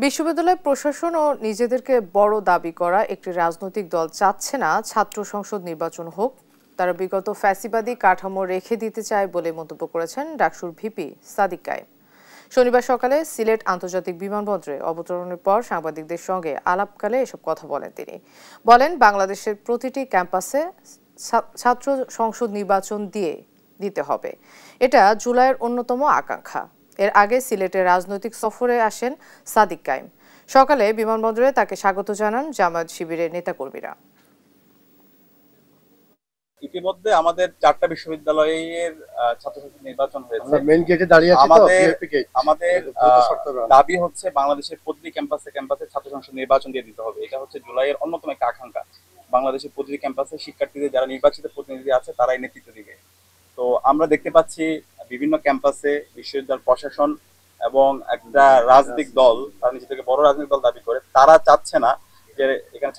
বিশ্ববিদ্যালয় প্রশাসন ও নিজেদেরকে বড় দাবি করা একটি রাজনৈতিক দল চাচ্ছে না ছাত্র সংসদ নির্বাচন হোক। তারা বিগত ফ্যাসিবাদী কাঠামো রেখে দিতে চায় বলে মন্তব্য করেছেন ডাকসুর ভিপি সাদিক কায়েম। শনিবার সকালে সিলেট আন্তর্জাতিক বিমানবন্দরে অবতরণের পর সাংবাদিকদের সঙ্গে আলাপকালে এসব কথা বলেন তিনি। বলেন, বাংলাদেশের প্রতিটি ক্যাম্পাসে ছাত্র সংসদ নির্বাচন দিতে হবে। এটা জুলাইয়ের অন্যতম আকাঙ্ক্ষা। এর আগে সিলেটের রাজনৈতিক সফরে আসেন সাদিক কায়েম। সকালে বিমানবন্দরে তাকে স্বাগত জানান জামায়াত শিবিরের নেতাকর্মীরা। ইতিমধ্যে আমাদের 4টা বিশ্ববিদ্যালয়ের ছাত্র সংসদ নির্বাচন হয়েছে। মেইন গেটে দাঁড়িয়ে আছি। আমাদের দাবি হচ্ছে বাংলাদেশের প্রতিটি ক্যাম্পাসে ছাত্র সংসদ নির্বাচন দিয়ে দিতে হবে। এটা হচ্ছে জুলাইয়ের অন্যতম একটা আকাঙ্ক্ষা। বাংলাদেশের প্রতিটি ক্যাম্পাসে শিক্ষার্থীদের যারা নির্বাচিত প্রতিনিধি আছে তারাই নেতৃত্ব দিবে। তো আমরা দেখতে পাচ্ছি বিভিন্ন ক্যাম্পাসে বিশ্ববিদ্যালয় প্রশাসন এবং একটা রাজনৈতিক দল, তারা নিজেদেরকে বড় রাজনৈতিক দল দাবি করে, তারা চাচ্ছে না যে এখানে